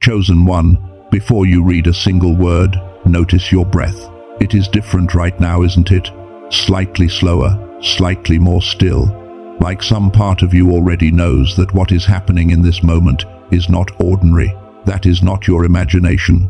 Chosen one, before you read a single word, notice your breath. It is different right now, isn't it? Slightly slower, slightly more still. Like some part of you already knows that what is happening in this moment is not ordinary. That is not your imagination.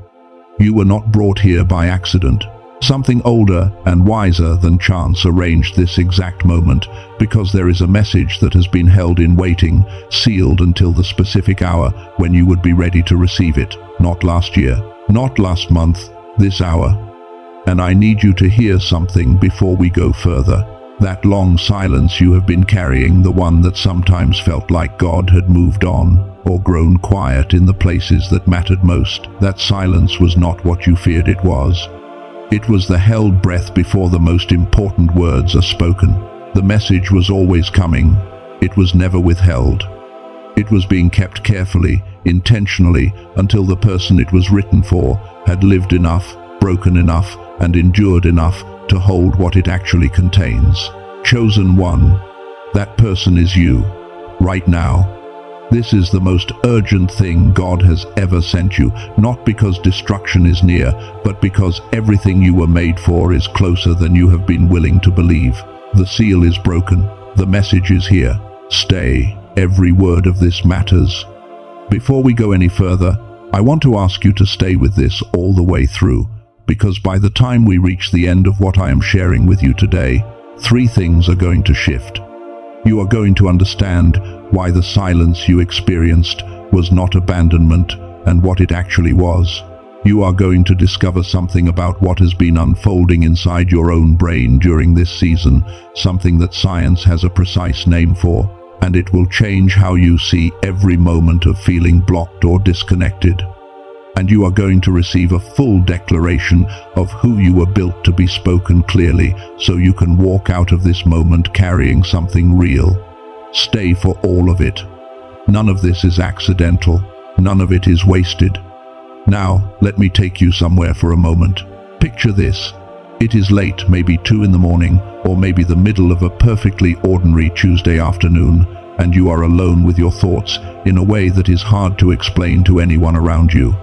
You were not brought here by accident. Something older and wiser than chance arranged this exact moment, because there is a message that has been held in waiting, sealed until the specific hour when you would be ready to receive it. Not last year, not last month, this hour. And I need you to hear something before we go further. That long silence you have been carrying, the one that sometimes felt like God had moved on or grown quiet in the places that mattered most, that silence was not what you feared it was. It was the held breath before the most important words are spoken. The message was always coming. It was never withheld. It was being kept carefully, intentionally, until the person it was written for had lived enough, broken enough, and endured enough to hold what it actually contains. Chosen one. That person is you, right now. This is the most urgent thing God has ever sent you, not because destruction is near, but because everything you were made for is closer than you have been willing to believe. The seal is broken. The message is here. Stay. Every word of this matters. Before we go any further, I want to ask you to stay with this all the way through, because by the time we reach the end of what I am sharing with you today, 3 things are going to shift. You are going to understand why the silence you experienced was not abandonment and what it actually was. You are going to discover something about what has been unfolding inside your own brain during this season, something that science has a precise name for, and it will change how you see every moment of feeling blocked or disconnected. And you are going to receive a full declaration of who you were built to be, spoken clearly, so you can walk out of this moment carrying something real. Stay for all of it. None of this is accidental. None of it is wasted. Now, let me take you somewhere for a moment. Picture this. It is late, maybe 2 in the morning, or maybe the middle of a perfectly ordinary Tuesday afternoon, and you are alone with your thoughts in a way that is hard to explain to anyone around you.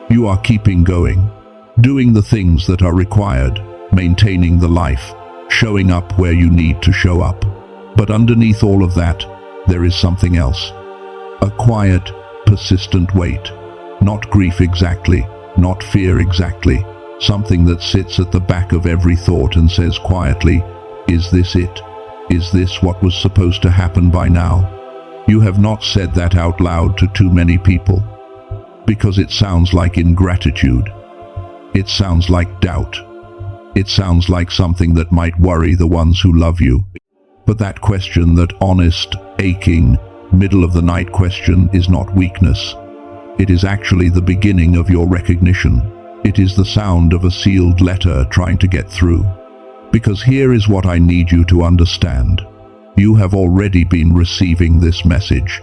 You are keeping going, doing the things that are required, maintaining the life, showing up where you need to show up. But underneath all of that, there is something else. A quiet, persistent weight. Not grief exactly, not fear exactly. Something that sits at the back of every thought and says quietly, is this it? Is this what was supposed to happen by now? You have not said that out loud to too many people, because it sounds like ingratitude. It sounds like doubt. It sounds like something that might worry the ones who love you. But that question, that honest, aching, middle-of-the-night question, is not weakness. It is actually the beginning of your recognition. It is the sound of a sealed letter trying to get through. Because here is what I need you to understand. You have already been receiving this message.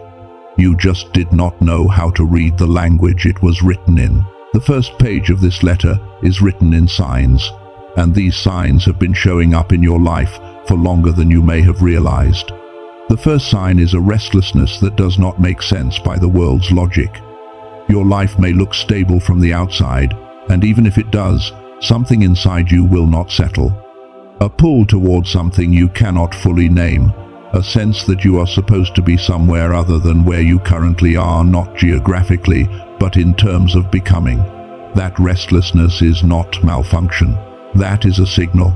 You just did not know how to read the language it was written in. The first page of this letter is written in signs, and these signs have been showing up in your life for longer than you may have realized. The first sign is a restlessness that does not make sense by the world's logic. Your life may look stable from the outside, and even if it does, something inside you will not settle. A pull towards something you cannot fully name, a sense that you are supposed to be somewhere other than where you currently are, not geographically, but in terms of becoming. That restlessness is not malfunction. That is a signal.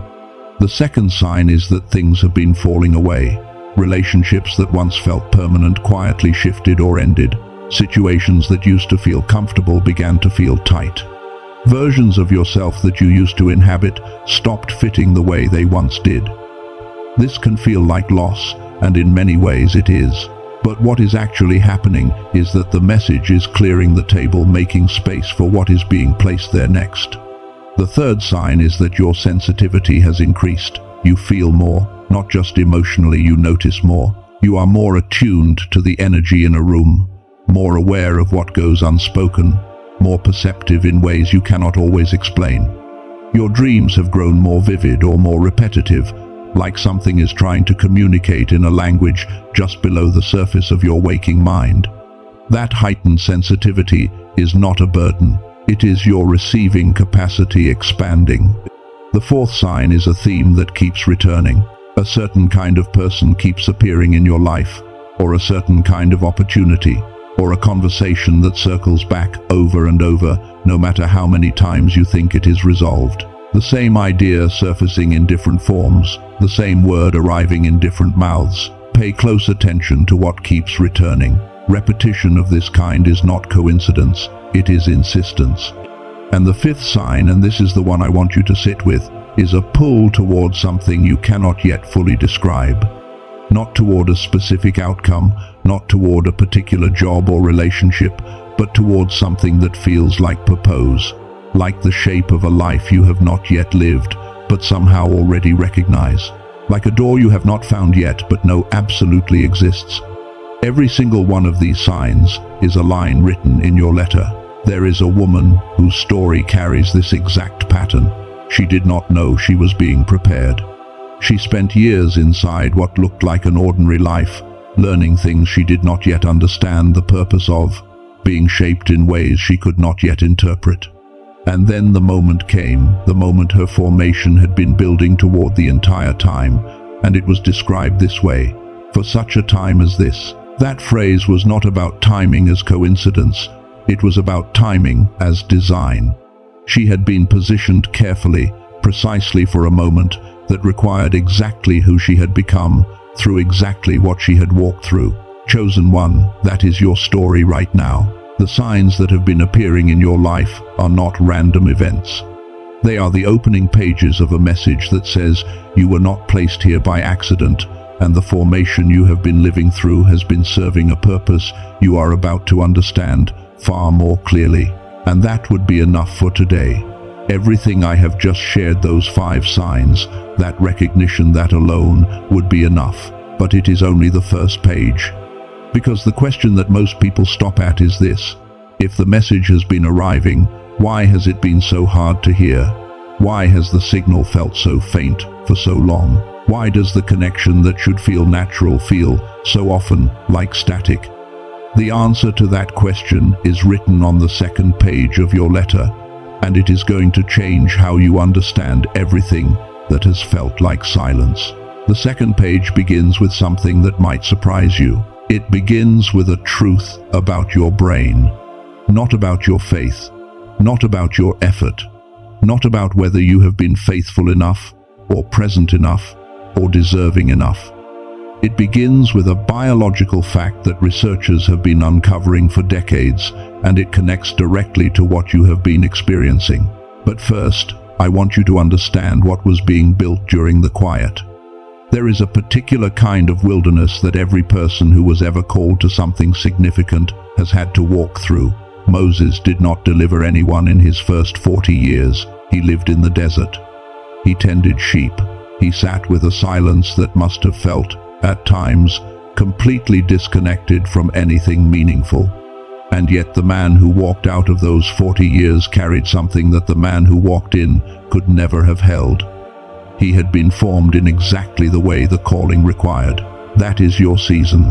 The second sign is that things have been falling away. Relationships that once felt permanent quietly shifted or ended. Situations that used to feel comfortable began to feel tight. Versions of yourself that you used to inhabit stopped fitting the way they once did. This can feel like loss, and in many ways it is. But what is actually happening is that the message is clearing the table, making space for what is being placed there next. The third sign is that your sensitivity has increased. You feel more, not just emotionally, you notice more. You are more attuned to the energy in a room, more aware of what goes unspoken, more perceptive in ways you cannot always explain. Your dreams have grown more vivid or more repetitive, like something is trying to communicate in a language just below the surface of your waking mind. That heightened sensitivity is not a burden. It is your receiving capacity expanding. The fourth sign is a theme that keeps returning. A certain kind of person keeps appearing in your life, or a certain kind of opportunity, or a conversation that circles back over and over, no matter how many times you think it is resolved. The same idea surfacing in different forms, the same word arriving in different mouths. Pay close attention to what keeps returning. Repetition of this kind is not coincidence, it is insistence. And the fifth sign, and this is the one I want you to sit with, is a pull toward something you cannot yet fully describe. Not toward a specific outcome, not toward a particular job or relationship, but toward something that feels like purpose, like the shape of a life you have not yet lived, but somehow already recognize. Like a door you have not found yet, but know absolutely exists. Every single one of these signs is a line written in your letter. There is a woman whose story carries this exact pattern. She did not know she was being prepared. She spent years inside what looked like an ordinary life, learning things she did not yet understand the purpose of, being shaped in ways she could not yet interpret. And then the moment came, the moment her formation had been building toward the entire time, and it was described this way: for such a time as this. That phrase was not about timing as coincidence, it was about timing as design. She had been positioned carefully, precisely for a moment that required exactly who she had become, through exactly what she had walked through. Chosen one, that is your story right now. The signs that have been appearing in your life are not random events. They are the opening pages of a message that says you were not placed here by accident, and the formation you have been living through has been serving a purpose you are about to understand far more clearly. And that would be enough for today. Everything I have just shared, those 5 signs, that recognition, that alone would be enough. But it is only the first page. Because the question that most people stop at is this: if the message has been arriving, why has it been so hard to hear? Why has the signal felt so faint for so long? Why does the connection that should feel natural feel so often like static? The answer to that question is written on the second page of your letter, and it is going to change how you understand everything that has felt like silence. The second page begins with something that might surprise you. It begins with a truth about your brain, not about your faith, not about your effort, not about whether you have been faithful enough, or present enough, or deserving enough. It begins with a biological fact that researchers have been uncovering for decades, and it connects directly to what you have been experiencing. But first, I want you to understand what was being built during the quiet. There is a particular kind of wilderness that every person who was ever called to something significant has had to walk through. Moses did not deliver anyone in his first 40 years. He lived in the desert. He tended sheep. He sat with a silence that must have felt, at times, completely disconnected from anything meaningful. And yet the man who walked out of those 40 years carried something that the man who walked in could never have held. He had been formed in exactly the way the calling required. That is your season.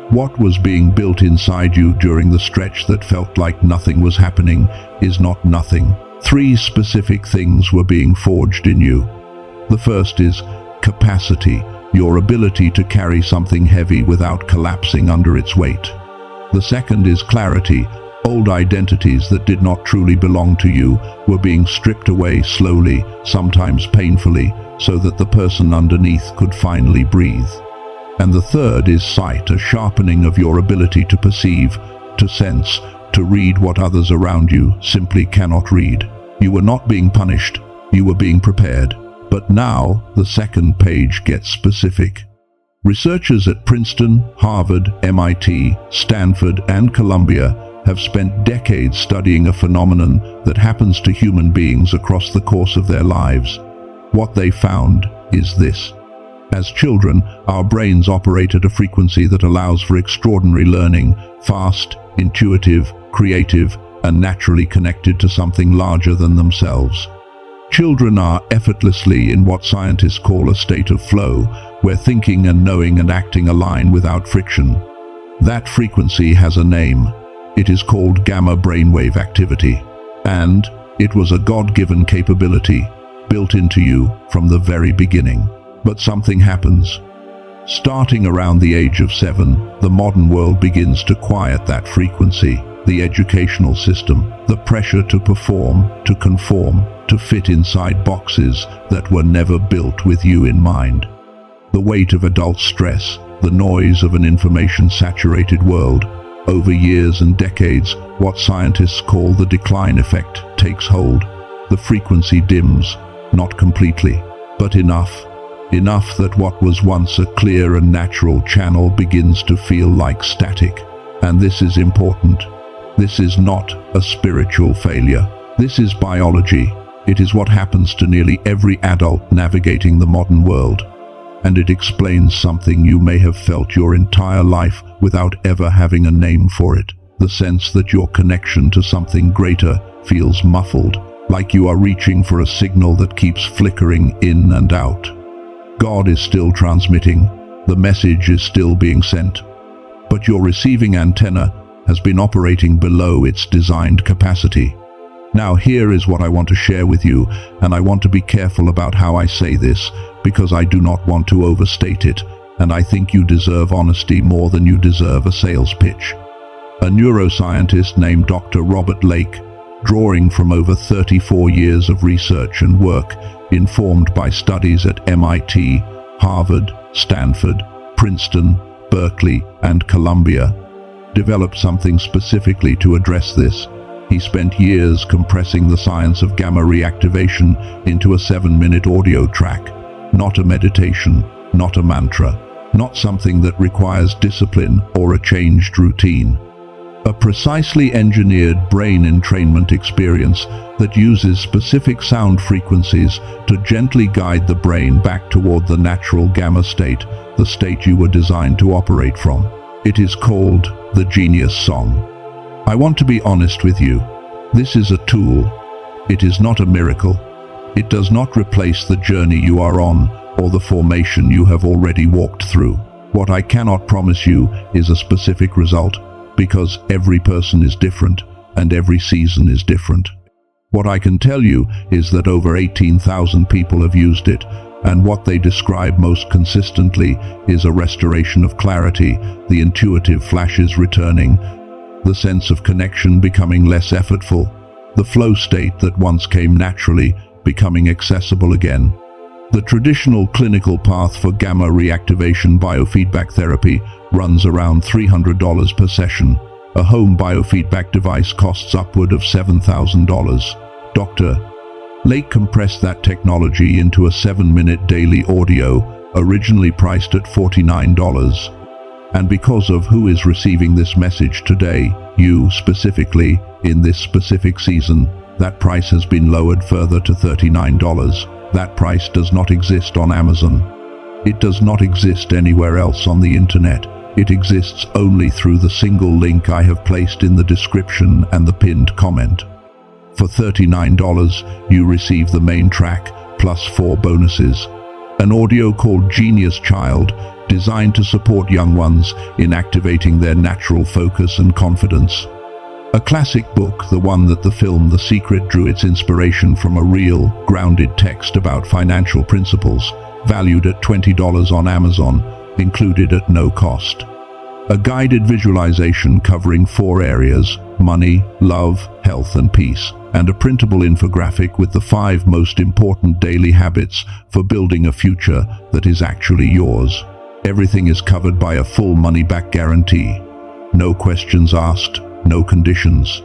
What was being built inside you during the stretch that felt like nothing was happening is not nothing. 3 specific things were being forged in you. The first is capacity, your ability to carry something heavy without collapsing under its weight. The second is clarity. Old identities that did not truly belong to you were being stripped away slowly, sometimes painfully, so that the person underneath could finally breathe. And the third is sight, a sharpening of your ability to perceive, to sense, to read what others around you simply cannot read. You were not being punished, you were being prepared. But now, the second page gets specific. Researchers at Princeton, Harvard, MIT, Stanford, and Columbia have spent decades studying a phenomenon that happens to human beings across the course of their lives. What they found is this. As children, our brains operate at a frequency that allows for extraordinary learning, fast, intuitive, creative, and naturally connected to something larger than themselves. Children are effortlessly in what scientists call a state of flow, where thinking and knowing and acting align without friction. That frequency has a name. It is called gamma brainwave activity. And it was a God-given capability built into you from the very beginning. But something happens. Starting around the age of 7, the modern world begins to quiet that frequency. The educational system, the pressure to perform, to conform, to fit inside boxes that were never built with you in mind. The weight of adult stress, the noise of an information-saturated world. Over years and decades, what scientists call the decline effect takes hold. The frequency dims, not completely, but enough that what was once a clear and natural channel begins to feel like static. And this is important. This is not a spiritual failure. This is biology. It is what happens to nearly every adult navigating the modern world. And it explains something you may have felt your entire life without ever having a name for it. The sense that your connection to something greater feels muffled, like you are reaching for a signal that keeps flickering in and out. God is still transmitting. The message is still being sent. But your receiving antenna has been operating below its designed capacity. Now here is what I want to share with you, and I want to be careful about how I say this, because I do not want to overstate it, and I think you deserve honesty more than you deserve a sales pitch. A neuroscientist named Dr. Robert Lake, drawing from over 34 years of research and work, informed by studies at MIT, Harvard, Stanford, Princeton, Berkeley, and Columbia, developed something specifically to address this. He spent years compressing the science of gamma reactivation into a 7-minute audio track. Not a meditation, not a mantra, not something that requires discipline or a changed routine. A precisely engineered brain entrainment experience that uses specific sound frequencies to gently guide the brain back toward the natural gamma state, the state you were designed to operate from. It is called the Genius Song. I want to be honest with you. This is a tool. It is not a miracle. It does not replace the journey you are on or the formation you have already walked through. What I cannot promise you is a specific result, because every person is different and every season is different. What I can tell you is that over 18,000 people have used it, and what they describe most consistently is a restoration of clarity, the intuitive flashes returning, the sense of connection becoming less effortful, the flow state that once came naturally becoming accessible again. The traditional clinical path for gamma reactivation biofeedback therapy runs around $300 per session. A home biofeedback device costs upward of $7,000. Dr. Lake compressed that technology into a 7-minute daily audio, originally priced at $49. And because of who is receiving this message today, you specifically, in this specific season, that price has been lowered further to $39. That price does not exist on Amazon. It does not exist anywhere else on the internet. It exists only through the single link I have placed in the description and the pinned comment. For $39, you receive the main track, plus 4 bonuses. An audio called Genius Child, designed to support young ones in activating their natural focus and confidence. A classic book, the one that the film The Secret drew its inspiration from, a real, grounded text about financial principles, valued at $20 on Amazon, included at no cost. A guided visualization covering 4 areas: money, love, health, and peace, and a printable infographic with the 5 most important daily habits for building a future that is actually yours. Everything is covered by a full money-back guarantee. No questions asked, no conditions.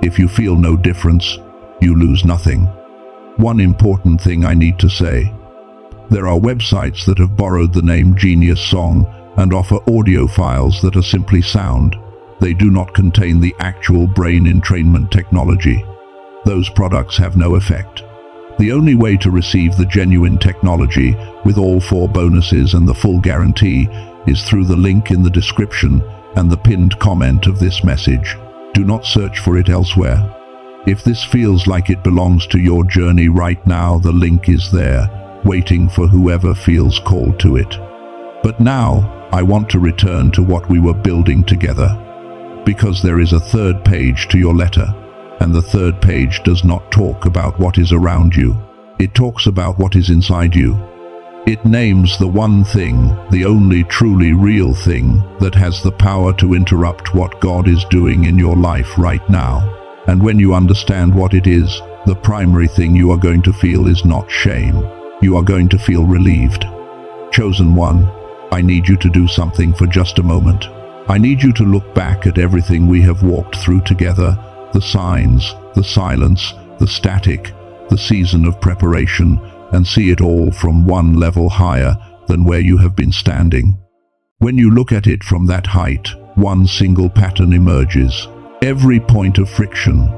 If you feel no difference, you lose nothing. One important thing I need to say. There are websites that have borrowed the name Genius Song and offer audio files that are simply sound. They do not contain the actual brain entrainment technology. Those products have no effect. The only way to receive the genuine technology, with all 4 bonuses and the full guarantee, is through the link in the description and the pinned comment of this message. Do not search for it elsewhere. If this feels like it belongs to your journey right now, the link is there, waiting for whoever feels called to it. But now, I want to return to what we were building together. Because there is a third page to your letter, and the third page does not talk about what is around you. It talks about what is inside you. It names the one thing, the only truly real thing, that has the power to interrupt what God is doing in your life right now. And when you understand what it is, the primary thing you are going to feel is not shame. You are going to feel relieved. Chosen one, I need you to do something for just a moment. I need you to look back at everything we have walked through together, the signs, the silence, the static, the season of preparation, and see it all from one level higher than where you have been standing. When you look at it from that height, one single pattern emerges. Every point of friction,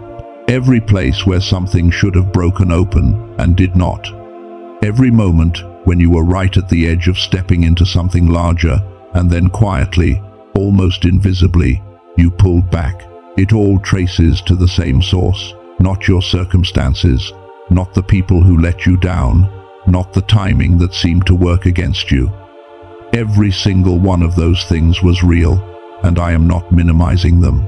every place where something should have broken open and did not. Every moment when you were right at the edge of stepping into something larger, and then quietly, almost invisibly, you pulled back. It all traces to the same source, not your circumstances, not the people who let you down, not the timing that seemed to work against you. Every single one of those things was real, and I am not minimizing them.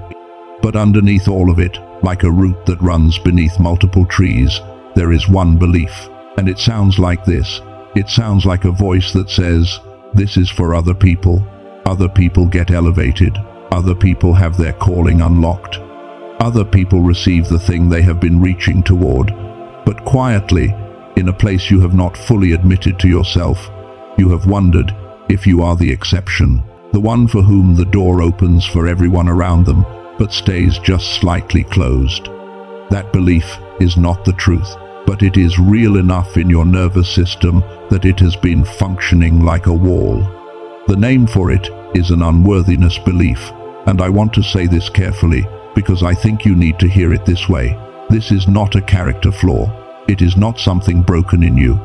But underneath all of it, like a root that runs beneath multiple trees, there is one belief, and it sounds like this. It sounds like a voice that says, this is for other people. Other people get elevated. Other people have their calling unlocked. Other people receive the thing they have been reaching toward. But quietly, in a place you have not fully admitted to yourself, you have wondered if you are the exception, the one for whom the door opens for everyone around them, but stays just slightly closed. That belief is not the truth, but it is real enough in your nervous system that it has been functioning like a wall. The name for it is an unworthiness belief, and I want to say this carefully because I think you need to hear it this way. This is not a character flaw. It is not something broken in you.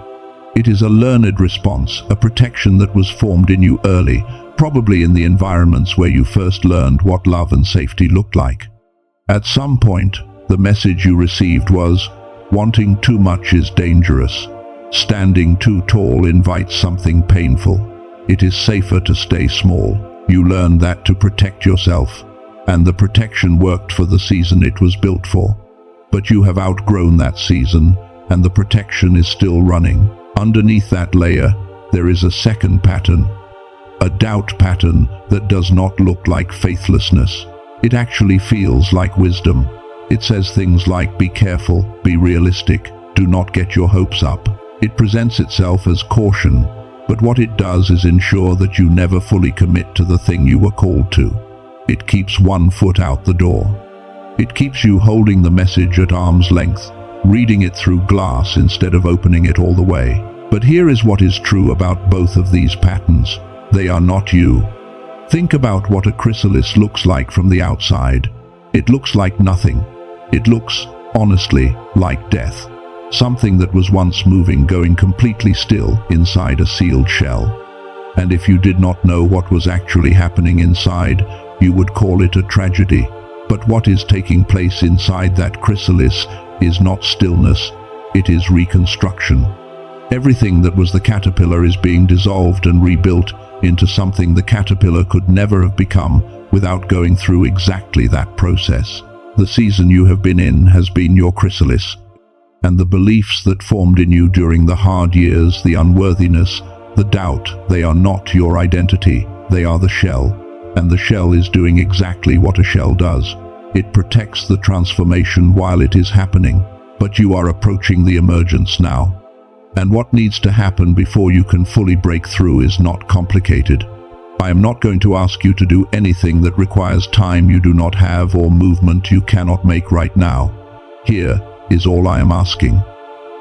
It is a learned response, a protection that was formed in you early, probably in the environments where you first learned what love and safety looked like. At some point, the message you received was, wanting too much is dangerous. Standing too tall invites something painful. It is safer to stay small. You learned that to protect yourself, and the protection worked for the season it was built for. But you have outgrown that season, and the protection is still running. Underneath that layer, there is a second pattern, a doubt pattern that does not look like faithlessness. It actually feels like wisdom. It says things like, be careful, be realistic, do not get your hopes up. It presents itself as caution, but what it does is ensure that you never fully commit to the thing you were called to. It keeps one foot out the door. It keeps you holding the message at arm's length, reading it through glass instead of opening it all the way. But here is what is true about both of these patterns. They are not you. Think about what a chrysalis looks like from the outside. It looks like nothing. It looks, honestly, like death. Something that was once moving, going completely still inside a sealed shell. And if you did not know what was actually happening inside, you would call it a tragedy. But what is taking place inside that chrysalis is not stillness, it is reconstruction. Everything that was the caterpillar is being dissolved and rebuilt into something the caterpillar could never have become without going through exactly that process. The season you have been in has been your chrysalis, and the beliefs that formed in you during the hard years, the unworthiness, the doubt, they are not your identity, they are the shell, and the shell is doing exactly what a shell does. It protects the transformation while it is happening, but you are approaching the emergence now. And what needs to happen before you can fully break through is not complicated. I am not going to ask you to do anything that requires time you do not have or movement you cannot make right now. Here is all I am asking.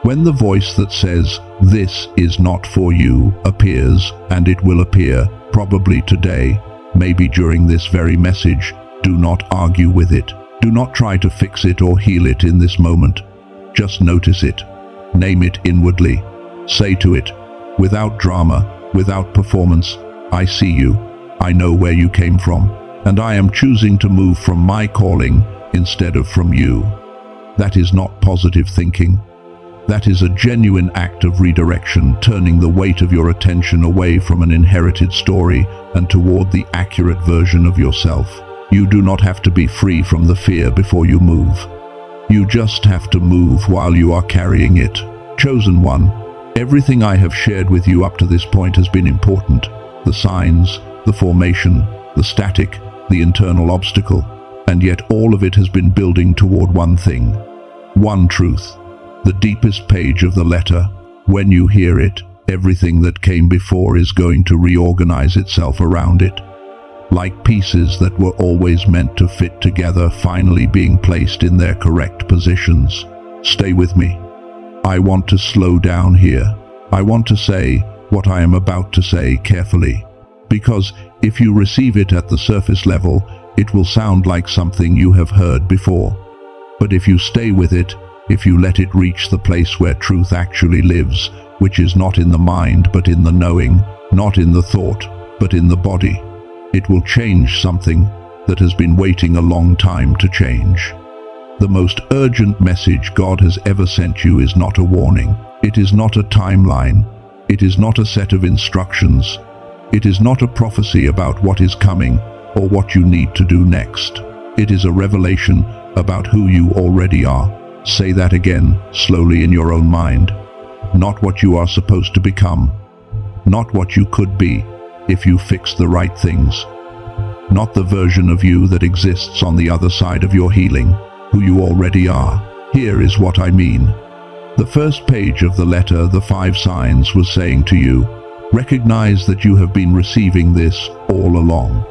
When the voice that says, "This is not for you," appears, and it will appear, probably today, maybe during this very message, do not argue with it. Do not try to fix it or heal it in this moment. Just notice it. Name it inwardly. Say to it, without drama, without performance, I see you. I know where you came from, and I am choosing to move from my calling instead of from you. That is not positive thinking. That is a genuine act of redirection, turning the weight of your attention away from an inherited story and toward the accurate version of yourself. You do not have to be free from the fear before you move. You just have to move while you are carrying it. Chosen one, everything I have shared with you up to this point has been important. The signs, the formation, the static, the internal obstacle, and yet all of it has been building toward one thing, one truth. The deepest page of the letter, when you hear it, everything that came before is going to reorganize itself around it. Like pieces that were always meant to fit together finally being placed in their correct positions. Stay with me. I want to slow down here. I want to say what I am about to say carefully. Because if you receive it at the surface level, it will sound like something you have heard before. But if you stay with it, if you let it reach the place where truth actually lives, which is not in the mind but in the knowing, not in the thought but in the body, it will change something that has been waiting a long time to change. The most urgent message God has ever sent you is not a warning. It is not a timeline. It is not a set of instructions. It is not a prophecy about what is coming or what you need to do next. It is a revelation about who you already are. Say that again, slowly in your own mind. Not what you are supposed to become. Not what you could be if you fix the right things. Not the version of you that exists on the other side of your healing, who you already are. Here is what I mean. The first page of the letter, the 5 signs, was saying to you, recognize that you have been receiving this all along.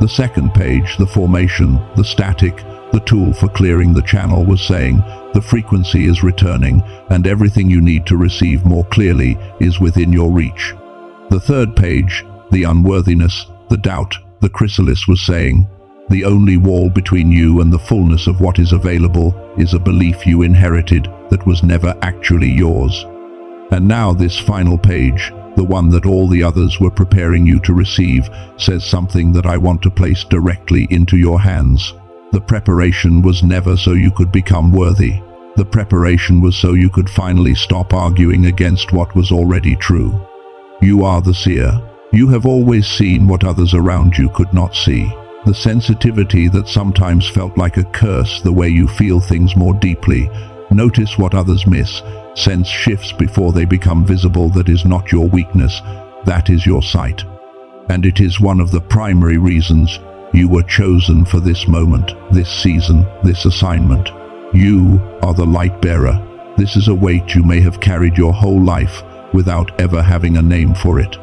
The second page, the formation, the static, the tool for clearing the channel, was saying the frequency is returning and everything you need to receive more clearly is within your reach. The third page, the unworthiness, the doubt, the chrysalis, was saying the only wall between you and the fullness of what is available is a belief you inherited that was never actually yours. And now this final page, the one that all the others were preparing you to receive, says something that I want to place directly into your hands. The preparation was never so you could become worthy. The preparation was so you could finally stop arguing against what was already true. You are the seer. You have always seen what others around you could not see. The sensitivity that sometimes felt like a curse, the way you feel things more deeply. Notice what others miss. Sense shifts before they become visible. That is not your weakness. That is your sight. And it is one of the primary reasons you were chosen for this moment, this season, this assignment. You are the light bearer. This is a weight you may have carried your whole life without ever having a name for it.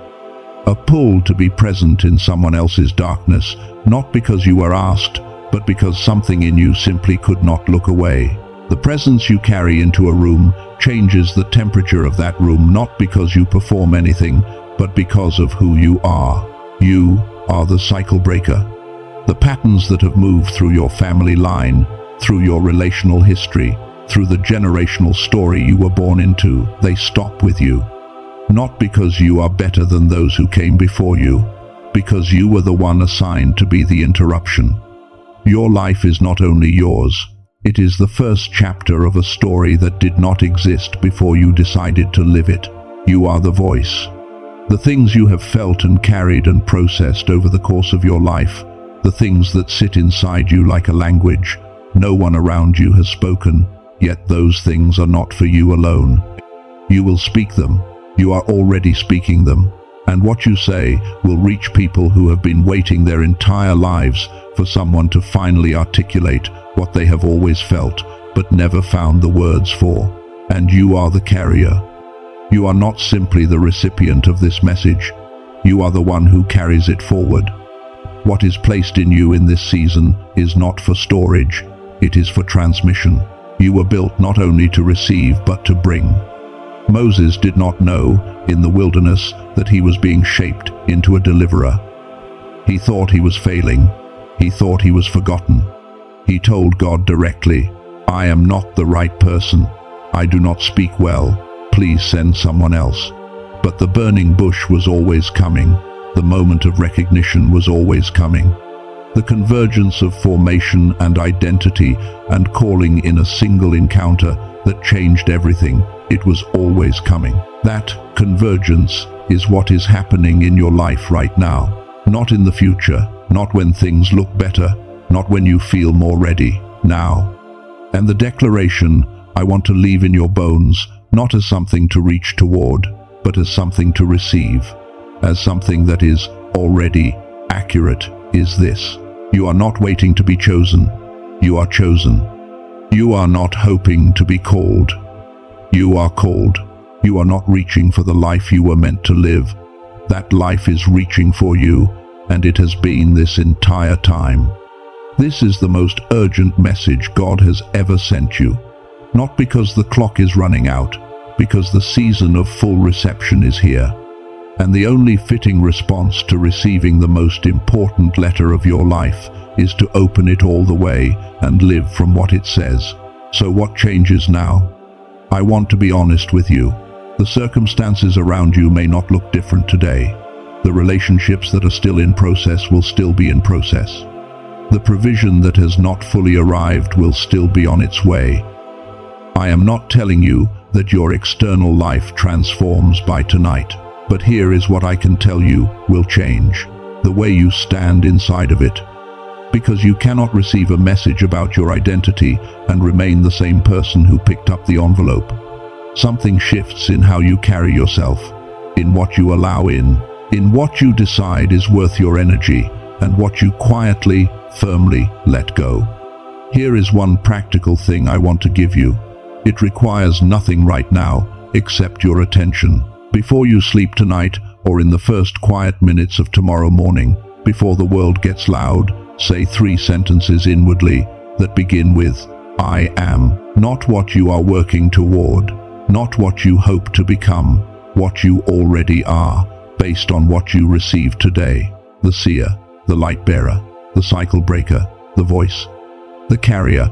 A pull to be present in someone else's darkness, not because you were asked, but because something in you simply could not look away. The presence you carry into a room changes the temperature of that room, not because you perform anything, but because of who you are. You are the cycle breaker. The patterns that have moved through your family line, through your relational history, through the generational story you were born into, they stop with you. Not because you are better than those who came before you, because you were the one assigned to be the interruption. Your life is not only yours, it is the first chapter of a story that did not exist before you decided to live it. You are the voice. The things you have felt and carried and processed over the course of your life, the things that sit inside you like a language no one around you has spoken, yet those things are not for you alone. You will speak them. You are already speaking them. And what you say will reach people who have been waiting their entire lives for someone to finally articulate what they have always felt, but never found the words for. And you are the carrier. You are not simply the recipient of this message. You are the one who carries it forward. What is placed in you in this season is not for storage. It is for transmission. You were built not only to receive, but to bring. Moses did not know, in the wilderness, that he was being shaped into a deliverer. He thought he was failing. He thought he was forgotten. He told God directly, "I am not the right person. I do not speak well. Please send someone else." But the burning bush was always coming. The moment of recognition was always coming. The convergence of formation and identity and calling in a single encounter that changed everything. It was always coming. That convergence is what is happening in your life right now. Not in the future, not when things look better, not when you feel more ready, now. And the declaration, I want to leave in your bones, not as something to reach toward, but as something to receive, as something that is already accurate, is this. You are not waiting to be chosen. You are chosen. You are not hoping to be called. You are called. You are not reaching for the life you were meant to live. That life is reaching for you, and it has been this entire time. This is the most urgent message God has ever sent you. Not because the clock is running out, because the season of full reception is here. And the only fitting response to receiving the most important letter of your life is to open it all the way and live from what it says. So what changes now? I want to be honest with you. The circumstances around you may not look different today. The relationships that are still in process will still be in process. The provision that has not fully arrived will still be on its way. I am not telling you that your external life transforms by tonight. But here is what I can tell you will change: the way you stand inside of it. Because you cannot receive a message about your identity and remain the same person who picked up the envelope. Something shifts in how you carry yourself, in what you allow in what you decide is worth your energy, and what you quietly, firmly let go. Here is one practical thing I want to give you. It requires nothing right now except your attention. Before you sleep tonight, or in the first quiet minutes of tomorrow morning, before the world gets loud, say 3 sentences inwardly that begin with, I am. Not what you are working toward, not what you hope to become, what you already are, based on what you received today. The seer, the light bearer, the cycle breaker, the voice, the carrier.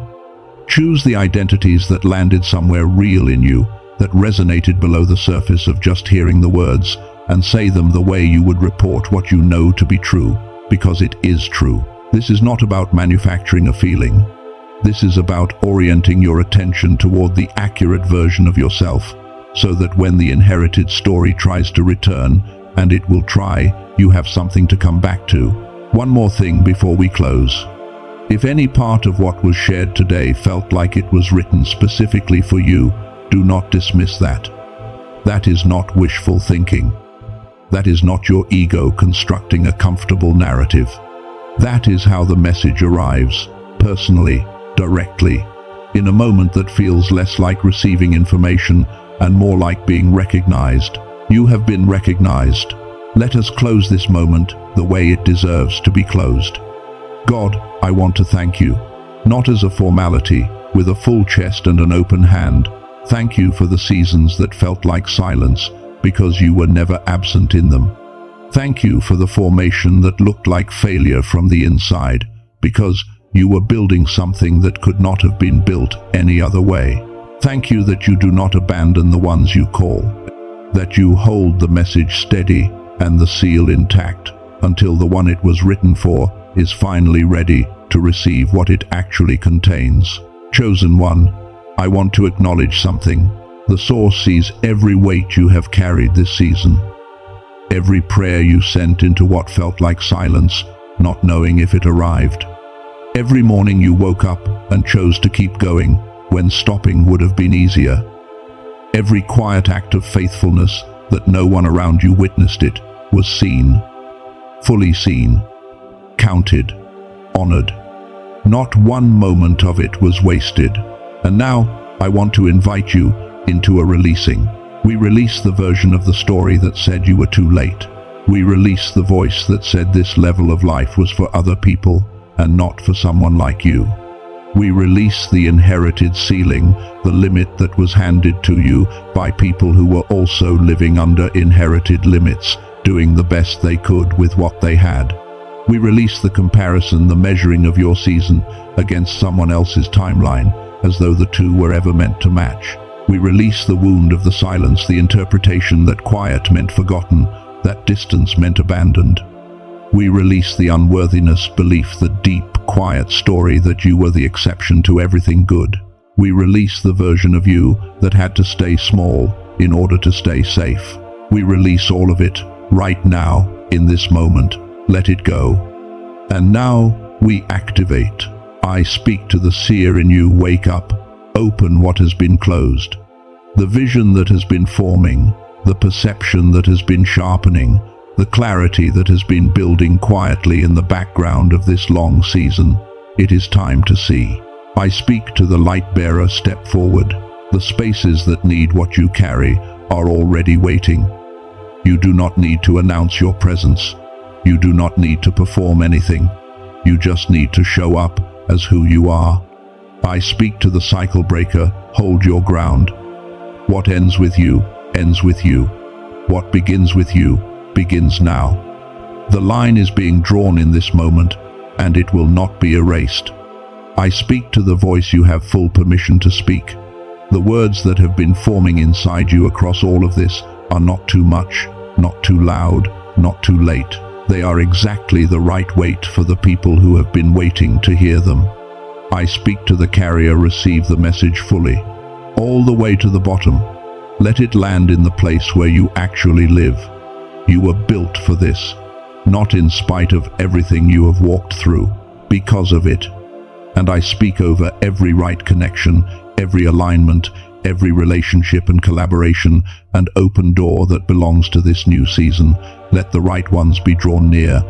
Choose the identities that landed somewhere real in you, that resonated below the surface of just hearing the words, and say them the way you would report what you know to be true, because it is true. This is not about manufacturing a feeling. This is about orienting your attention toward the accurate version of yourself, so that when the inherited story tries to return, and it will try, you have something to come back to. One more thing before we close. If any part of what was shared today felt like it was written specifically for you, do not dismiss that. That is not wishful thinking. That is not your ego constructing a comfortable narrative. That is how the message arrives, personally, directly, in a moment that feels less like receiving information and more like being recognized. You have been recognized. Let us close this moment the way it deserves to be closed. God, I want to thank you, not as a formality, with a full chest and an open hand. Thank you for the seasons that felt like silence, because you were never absent in them. Thank you for the formation that looked like failure from the inside, because you were building something that could not have been built any other way. Thank you that you do not abandon the ones you call, that you hold the message steady and the seal intact until the one it was written for is finally ready to receive what it actually contains. Chosen one, I want to acknowledge something. The source sees every weight you have carried this season. Every prayer you sent into what felt like silence, not knowing if it arrived. Every morning you woke up and chose to keep going when stopping would have been easier. Every quiet act of faithfulness that no one around you witnessed it was seen, fully seen, counted, honored. Not one moment of it was wasted. And now I want to invite you into a releasing. We release the version of the story that said you were too late. We release the voice that said this level of life was for other people and not for someone like you. We release the inherited ceiling, the limit that was handed to you by people who were also living under inherited limits, doing the best they could with what they had. We release the comparison, the measuring of your season against someone else's timeline, as though the two were ever meant to match. We release the wound of the silence, the interpretation that quiet meant forgotten, that distance meant abandoned. We release the unworthiness belief, the deep, quiet story that you were the exception to everything good. We release the version of you that had to stay small in order to stay safe. We release all of it right now, in this moment. Let it go. And now, We activate. I speak to the seer in you. Wake up. Open what has been closed. The vision that has been forming, the perception that has been sharpening, the clarity that has been building quietly in the background of this long season. It is time to see. I speak to the light bearer. Step forward. The spaces that need what you carry are already waiting. You do not need to announce your presence. You do not need to perform anything. You just need to show up as who you are. I speak to the cycle breaker. Hold your ground. What ends with you, ends with you. What begins with you, begins now. The line is being drawn in this moment, and it will not be erased. I speak to the voice you have full permission to speak. The words that have been forming inside you across all of this are not too much, not too loud, not too late. They are exactly the right weight for the people who have been waiting to hear them. I speak to the carrier. Receive the message fully, all the way to the bottom. Let it land in the place where you actually live. You were built for this, not in spite of everything you have walked through, because of it. And I speak over every right connection, every alignment, every relationship and collaboration and open door that belongs to this new season. Let the right ones be drawn near,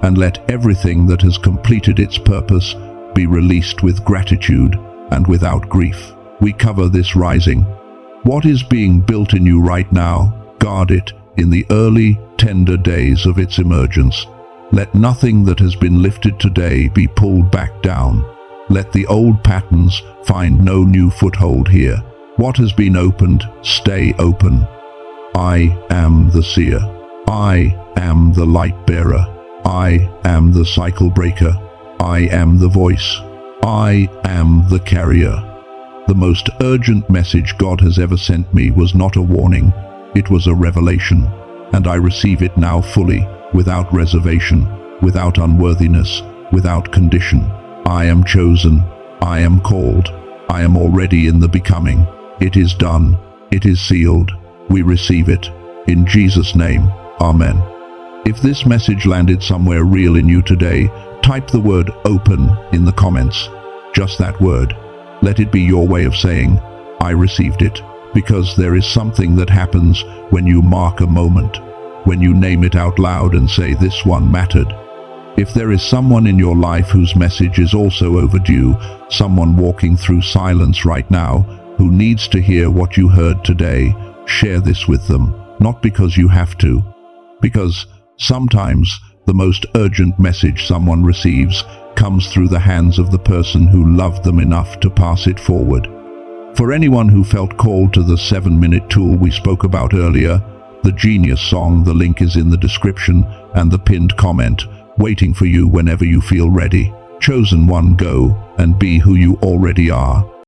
and let everything that has completed its purpose be released with gratitude and without grief. We cover this rising. What is being built in you right now? Guard it in the early, tender days of its emergence. Let nothing that has been lifted today be pulled back down. Let the old patterns find no new foothold here. What has been opened, stay open. I am the seer. I am the light bearer. I am the cycle breaker. I am the voice. I am the carrier. The most urgent message God has ever sent me was not a warning. It was a revelation, and I receive it now fully, without reservation, without unworthiness, without condition. I am chosen. I am called. I am already in the becoming. It is done. It is sealed. We receive it. In Jesus' name, Amen. If this message landed somewhere real in you today, type the word open in the comments. Just that word. Let it be your way of saying, I received it. Because there is something that happens when you mark a moment, when you name it out loud and say, this one mattered. If there is someone in your life whose message is also overdue, someone walking through silence right now who needs to hear what you heard today, share this with them. Not because you have to, because sometimes the most urgent message someone receives comes through the hands of the person who loved them enough to pass it forward. For anyone who felt called to the 7-minute tool we spoke about earlier, the Genius song, the link is in the description and the pinned comment, waiting for you whenever you feel ready. Chosen one, go and be who you already are.